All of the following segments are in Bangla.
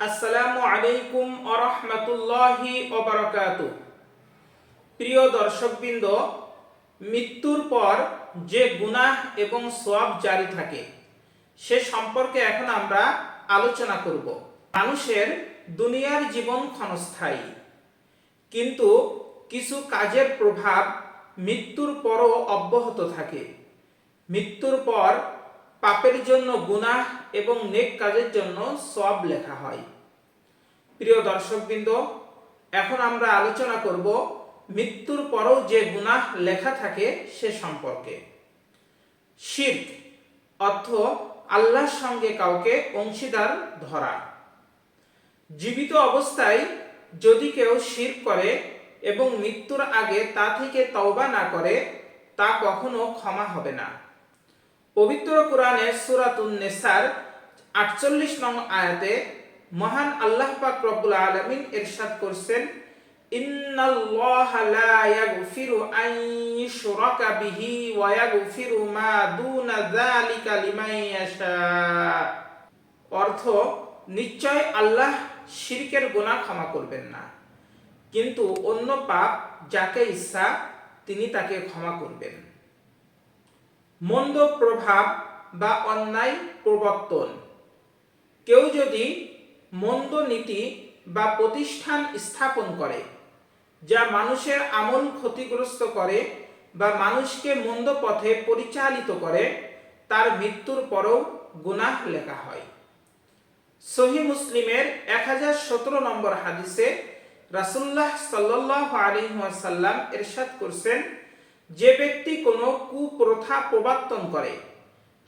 আসসালামু আলাইকুম ওয়া রাহমাতুল্লাহি ওয়া বারাকাতুহু। প্রিয় দর্শকবৃন্দ, মৃত্যুর পর যে গুনাহ এবং সওয়াব জারি থাকে সে সম্পর্কে এখন আমরা আলোচনা করব। মানুষের দুনিয়ার জীবন ক্ষণস্থায়ী, কিন্তু কিছু কাজের প্রভাব মৃত্যুর পরও অব্যাহত থাকে। মৃত্যুর পর পাপের জন্য গুনাহ এবং নেক কাজের জন্য সওয়াব লেখা হয়। প্রিয় দর্শকবৃন্দ, এখন আমরা আলোচনা করব মৃত্যুর পরও যে গুনাহ লেখা থাকে সে সম্পর্কে। শিরক অর্থ আল্লাহর সঙ্গে কাউকে অংশীদার ধরা। জীবিত অবস্থায় যদি কেউ শিরক করে এবং মৃত্যুর আগে তা থেকে তওবা না করে, তা কখনো ক্ষমা হবে না। পবিত্র কোরআনে সূরাতুন নিসার 48 নং আয়াতে মহান আল্লাহ পাক রব্বুল আলামিন ইরশাদ করছেন, ইন্নাল্লাহা লা ইয়াগফিরু আন ইউশরাকা বিহি ওয়া ইয়াগফিরু মা দুনা যালিকা লিমান ইয়াশা। অর্থ, নিশ্চয় আল্লাহ শিরকের গুনাহ ক্ষমা করবেন না, কিন্তু অন্য পাপ যাকে ইচ্ছা তিনি তাকে ক্ষমা করবেন। মন্দ প্রভাব বা অন্যায় প্রবর্তন। কেউ যদি মন্দ নীতি বা প্রতিষ্ঠান স্থাপন করে যা মানুষের আমল ক্ষতিগ্রস্ত করে বা মানুষকে মন্দ পথে পরিচালিত করে, তার মৃত্যুর পরেও গুনাহ লেখা হয়। সহিহ মুসলিমের 1017 নম্বর হাদিসে রাসূলুল্লাহ সাল্লাল্লাহু আলাইহি ওয়াসাল্লাম ইরশাদ করছেন, যে ব্যক্তি কোনো কুপ্রথা প্রবর্তন করে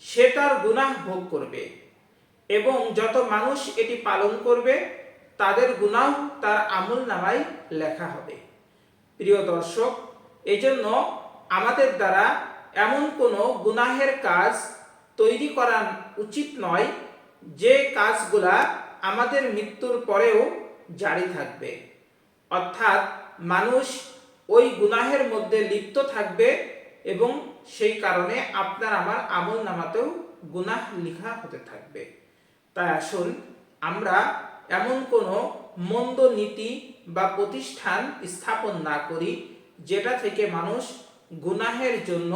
সে তার গুনাহ ভোগ করবে এবং যত মানুষ এটি পালন করবে তাদের গুনাহ তার আমলনামায় লেখা হবে। প্রিয় দর্শক, এজন্য আমাদের দ্বারা এমন কোনো গুনাহের কাজ তৈরি করা উচিত নয় যে কাজগুলা আমাদের মৃত্যুর পরেও জারি থাকবে, অর্থাৎ মানুষ ওই গুনাহের মধ্যে লিপ্ত থাকবে এবং সেই কারণে আপনার আমার আমলনামাতেও গুনাহ লেখা হতে থাকবে। তাই আসুন আমরা এমন কোনো মন্দ নীতি বা প্রতিষ্ঠান স্থাপন না করি যেটা থেকে মানুষ গুনাহের জন্য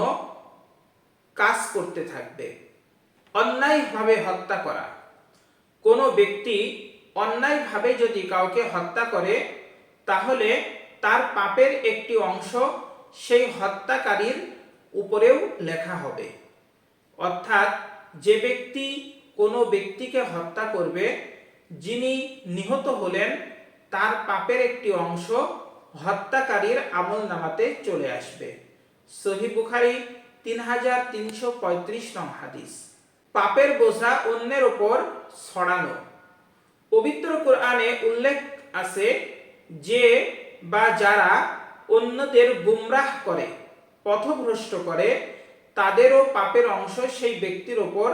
কাজ করতে থাকবে। অন্যায়ভাবে হত্যা করা। কোনো ব্যক্তি অন্যায়ভাবে যদি কাউকে হত্যা করে তাহলে তার পাপের একটি অংশ সেই হত্যাকারীর উপরেও লেখা হবে। অর্থাৎ যে ব্যক্তি কোনো ব্যক্তিকে হত্যা করবে, যিনি নিহত হলেন, তার পাপের একটি অংশ হত্যাকারীর আমলনামাতে চলে আসবে। সহিহ বুখারী 3335 নং হাদিস। পাপের বোঝা অন্যের উপর ছড়ানো। পবিত্র কোরআনে উল্লেখ আছে যে বা যারা অন্যদের গুমরাহ করে, পথভ্রষ্ট করে, তাদেরও পাপের অংশ সেই ব্যক্তির উপর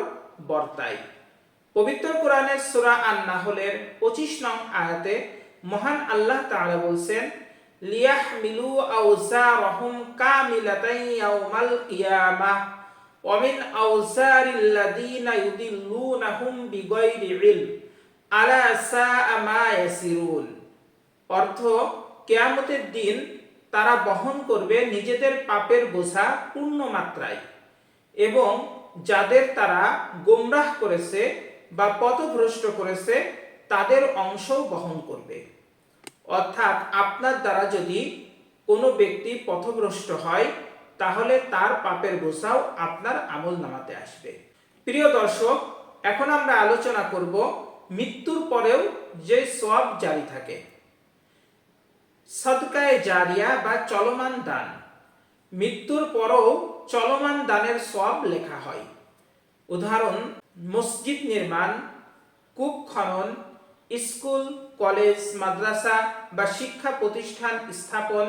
বর্তায়। পবিত্র কোরআনের সূরা আন-নাহলের 25 নং আয়াতে মহান আল্লাহ তাআলা বলছেন, লিয়াহমিলু আওযারহুম কামিলাতান ইয়াউমাল কিয়ামাহ ওয়া মিন আওযারিল্লাযীনা ইউদিল্লুনাহুম বিগাইরি ইলম আলা সাআ মা ইয়াসিরুন। অর্থ, কিয়ামতের দিন তারা বহন করবে নিজেদের পাপের বোঝা পূর্ণ মাত্রায় এবং যাদের তারা গোমরাহ করেছে বা পথভ্রষ্ট করেছে তাদের অংশও বহন করবে। অর্থাৎ আপনার দ্বারা যদি কোনো ব্যক্তি পথভ্রষ্ট হয় তাহলে তার পাপের বোঝাও আপনার আমলনামাতে আসবে। প্রিয় দর্শক, এখন আমরা আলোচনা করব মৃত্যুর পরেও যে সওয়াব জারি থাকে। সাদকায়ে জারিয়া বা চলমান দান। মৃত্যুর পরও চলমান দানের সওয়াব লেখা হয়। উদাহরণ, মসজিদ নির্মাণ, কূপ খনন, স্কুল, কলেজ, মাদ্রাসা বা শিক্ষা প্রতিষ্ঠান স্থাপন,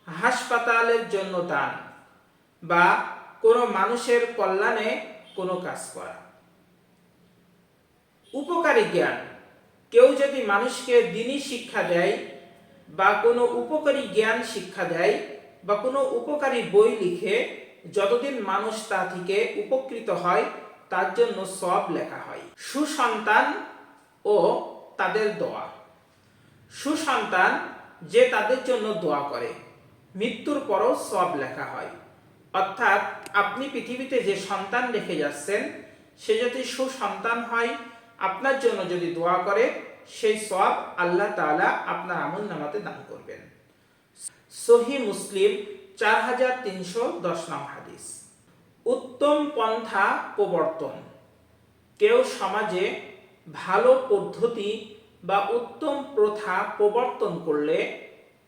হাসপাতালের জন্য দান বা কোনো মানুষের কল্যাণে কোনো কাজ করা। উপকারী জ্ঞান। কেউ যদি মানুষকে দ্বীনি শিক্ষা দেয় বা কোনো উপকারী জ্ঞান শিক্ষা দেয় বা কোনো উপকারী বই লিখে, যতদিন মানুষ তা থেকে উপকৃত হয় তার জন্য সওয়াব লেখা হয়। সুসন্তান ও তাদের দোয়া। সুসন্তান যে তাদের জন্য দোয়া করে, মৃত্যুর পরও সওয়াব লেখা হয়। অর্থাৎ আপনি পৃথিবীতে যে সন্তান রেখে যাচ্ছেন, সে যদি সুসন্তান হয়, আপনার জন্য যদি দোয়া করে, সেই সওয়াব আল্লাহ তাআলা আপনার আমলনামাতে দান করবেন। সহিহ মুসলিম 4310 নং হাদিস। উত্তম পন্থা প্রবর্তন। কেউ সমাজে ভালো পদ্ধতি বা উত্তম প্রথা প্রবর্তন করলে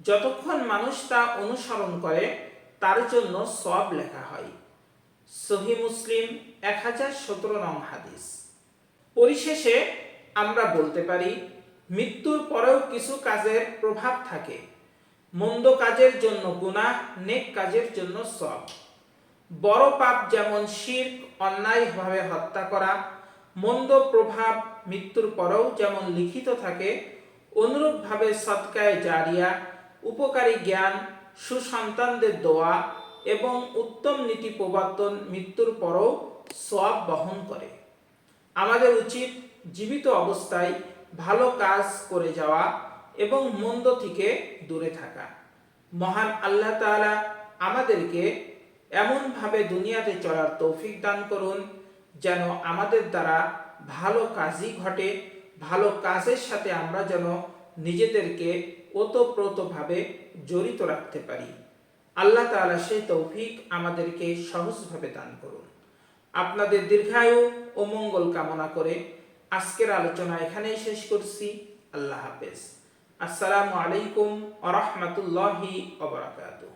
যতক্ষণ মানুষ তা অনুসরণ করে, তার জন্য সওয়াব লেখা হয়। সহিহ মুসলিম 1017 নং হাদিস। পরিশেষে আমরা বলতে পারি, মৃত্যুর পরেও কিছু কাজের প্রভাব থাকে। মন্দ কাজের জন্য গুনাহ, নেক কাজের জন্য সওয়াব। বড় পাপ যেমন শিরক, অন্যায়ভাবে হত্যা করা, মন্দ প্রভাব মৃত্যুর পরেও যেমন লিখিত থাকে, অনুরূপভাবে সদকায়ে জারিয়া, উপকারী জ্ঞান, সুসন্তানদের দোয়া এবং উত্তম নীতি প্রবর্তন মৃত্যুর পরেও সওয়াব বহন করে। আমাদের উচিত জীবিত অবস্থায় ভালো কাজ করে যাওয়া এবং মন্দ থেকে দূরে থাকা। মহান আল্লাহ তাআলা আমাদেরকে এমনভাবে দুনিয়াতে চলার তৌফিক দান করুন, যেন আমাদের দ্বারা ভালো কাজই ঘটে, ভালো কাজের সাথে আমরা যেন নিজেদেরকে ওতপ্রোতভাবে জড়িত রাখতে পারি। আল্লাহ তাআলা সেই তৌফিক আমাদেরকে সহজভাবে দান করুন। আপনাদের দীর্ঘায়ু ও মঙ্গল কামনা করে আজকের আলোচনা এখানেই শেষ করছি। আল্লাহ হাফেজ। আসসালামু আলাইকুম ওয়া রাহমাতুল্লাহি ওয়া বারাকাতুহু।